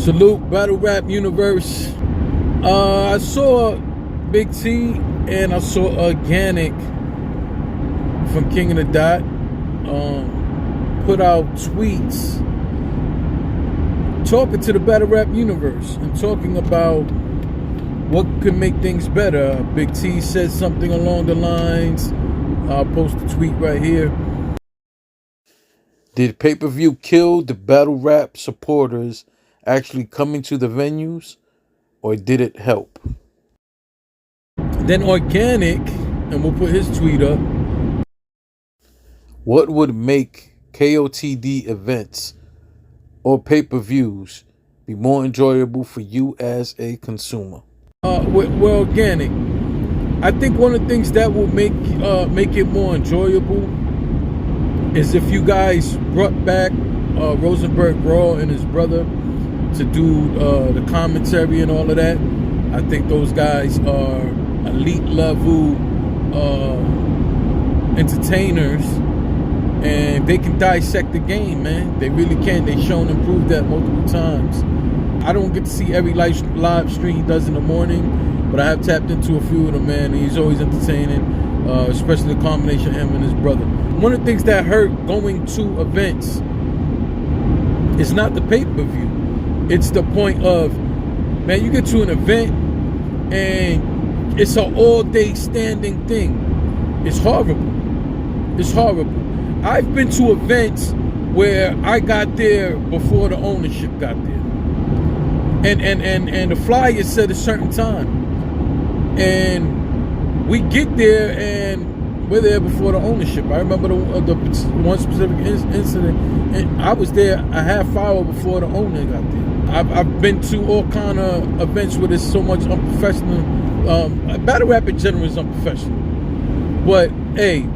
Salute, Battle Rap Universe. I saw Big T and I saw Organik from King of the Dot put out tweets talking to the Battle Rap Universe and talking about what could make things better. Big T said something along the lines, I'll post the tweet right here. Did pay-per-view kill the battle rap supporters actually coming to the venues, or did it help? Then Organik, and we'll put his tweet up. What would make KOTD events or pay-per-views be more enjoyable for you as a consumer? Well, Organik, I think one of the things that will make it more enjoyable is if you guys brought back Rosenberg Raw and his brother to do the commentary and all of that. I think those guys are elite level entertainers, and they can dissect the game, man. They really can. They've shown and proved that multiple times. I don't get to see every live stream he does in the morning, but I have tapped into a few of them, man. And he's always entertaining, especially the combination of him and his brother. One of the things that hurt going to events is not the pay-per-view. It's the point of, man, you get to an event and it's an all-day standing thing. It's horrible. It's horrible. I've been to events where I got there before the ownership got there. And the flyer said a certain time. And we get there and we're there before the ownership. I remember the one specific incident, and I was there a half hour before the owner got there. I've been to all kind of events where there's so much unprofessional. Battle rap in general is unprofessional. But hey,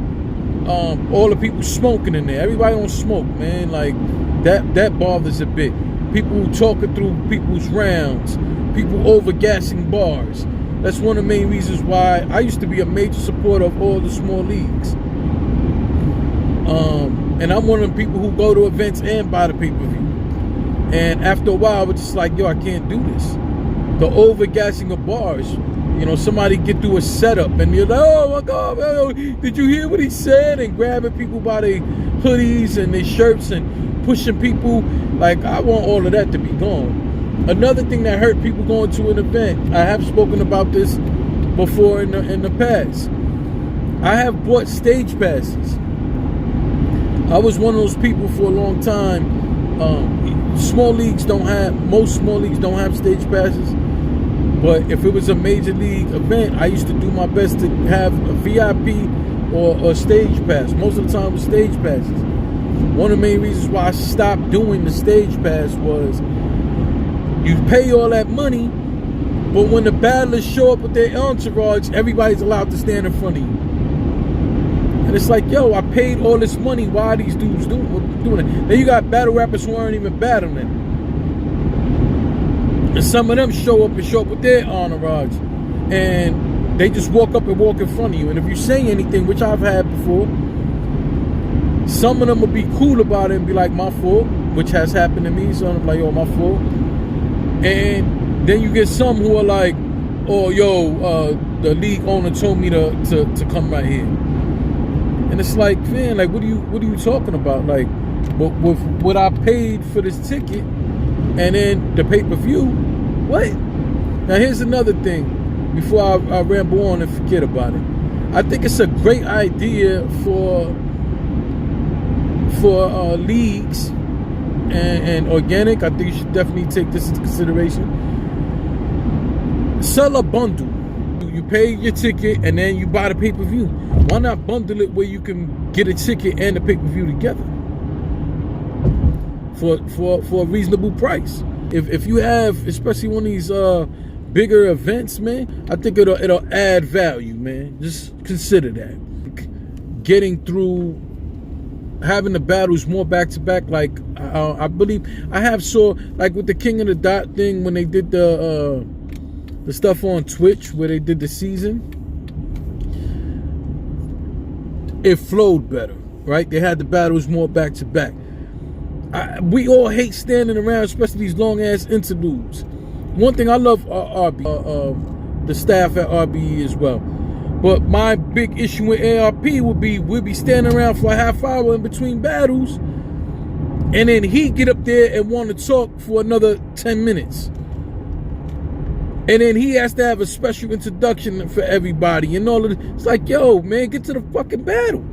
all the people smoking in there. Everybody don't smoke, man. Like that bothers a bit. People talking through people's rounds. People over-gassing bars. That's one of the main reasons why I used to be a major supporter of all the small leagues. And I'm one of the people who go to events and buy the pay-per-view. And after a while, I was just like, yo, I can't do this. The over-gassing of bars. You know, somebody get through a setup and you're like, oh my God, did you hear what he said? And grabbing people by their hoodies and their shirts and pushing people. Like, I want all of that to be gone. Another thing that hurt people going to an event, I have spoken about this before in the past. I have bought stage passes. I was one of those people for a long time. Most small leagues don't have stage passes. But if it was a major league event, I used to do my best to have a VIP or a stage pass. Most of the time it was stage passes. One of the main reasons why I stopped doing the stage pass was you pay all that money, but when the battlers show up with their entourage, everybody's allowed to stand in front of you. And it's like, yo, I paid all this money. Why are these dudes doing it? Then you got battle rappers who aren't even battling. And some of them show up with their entourage. And they just walk up and walk in front of you. And if you say anything, which I've had before, some of them will be cool about it and be like, my fault, which has happened to me. So I'm like, yo, my fault. And then you get some who are like, oh, yo, the league owner told me to come right here. And it's like, man, like, what are you talking about? Like, with what I paid for this ticket and then the pay-per-view, what? Now, here's another thing before I ramble on and forget about it. I think it's a great idea for leagues and Organik. I think you should definitely take this into consideration. Sell a bundle. You pay your ticket and then you buy the pay-per-view. Why not bundle it where you can get a ticket and the pay-per-view together for a reasonable price? If you have, especially one of these bigger events, man, I think it'll add value, man. Just consider that. Getting through, having the battles more back to back, like I believe I have saw, like with the King of the Dot thing when they did the stuff on Twitch where they did the season, it flowed better, right? They had the battles more back to back. We all hate standing around, especially these long ass interludes. One thing I love RB, the staff at RBE as well. But my big issue with ARP would be we'll be standing around for a half hour in between battles, and then he get up there and want to talk for another 10 minutes. And then he has to have a special introduction for everybody and all of it. It's like, yo, man, get to the fucking battle.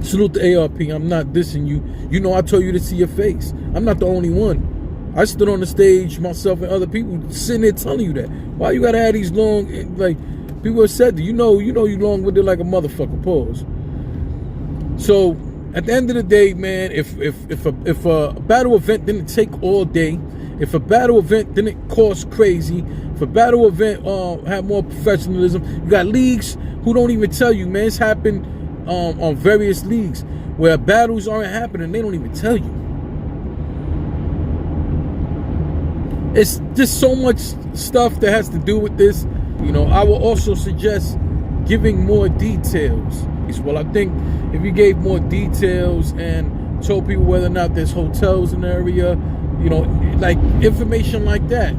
Salute to ARP. I'm not dissing you. You know I told you this to your face. I'm not the only one. I stood on the stage, myself and other people sitting there telling you that. Why you gotta have these long, like, people have said, you know you long-winded like a motherfucker, pause. So, at the end of the day, man, if a battle event didn't take all day, if a battle event didn't cost crazy, if a battle event had more professionalism, you got leagues who don't even tell you, man. It's happened on various leagues where battles aren't happening, they don't even tell you. It's just so much stuff that has to do with this. You know, I will also suggest giving more details. Well, I think if you gave more details and told people whether or not there's hotels in the area, you know, like information like that.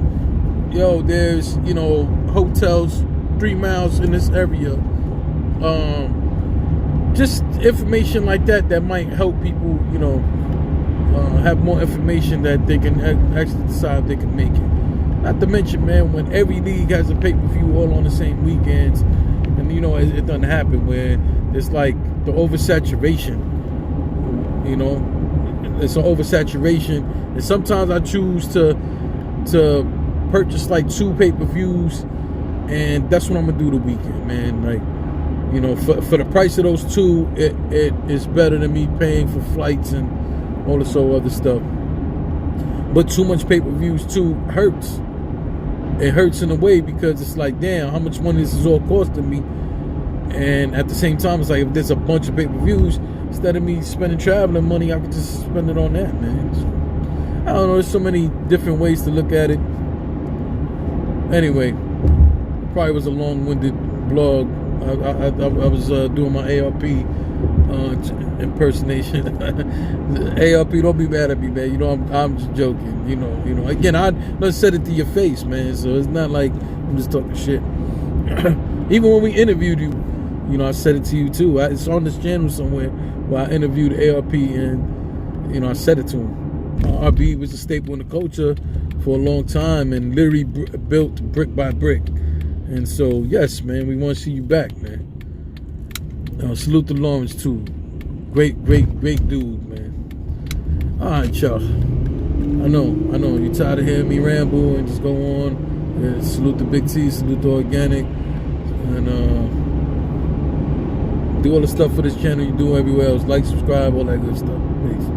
Yo, there's, you know, hotels 3 miles in this area. Just information like that might help people, you know, have more information that they can actually decide if they can make it. Not to mention, man, when every league has a pay-per-view all on the same weekends, and you know, it doesn't happen where it's like the oversaturation. You know, it's an oversaturation, and sometimes I choose to purchase like 2 pay-per-views, and that's what I'm gonna do the weekend, man. Like, you know, for the price of those 2, it is better than me paying for flights and all this other stuff. But too much pay-per-views too hurts. It hurts in a way because it's like, damn, how much money this is all costing me. And at the same time, it's like, if there's a bunch of pay-per-views, instead of me spending traveling money, I could just spend it on that, man. So, I don't know, there's so many different ways to look at it. Anyway, probably was a long-winded blog. I was doing my ARP impersonation. ARP, don't be mad at me, man. You know, I'm just joking. You know. Again, I said it to your face, man. So it's not like I'm just talking shit. Even when we interviewed you, you know, I said it to you too. It's on this channel somewhere where I interviewed ARP, and you know, I said it to him. RB was a staple in the culture for a long time, and literally built brick by brick. And so, yes, man, we want to see you back, man. Salute to Lawrence too. Great dude, man. All right, y'all. I know. You tired of hearing me ramble and just go on. Yeah, salute to Big T, salute to Organic, and do all the stuff for this channel you do everywhere else. Like, subscribe, all that good stuff. Peace.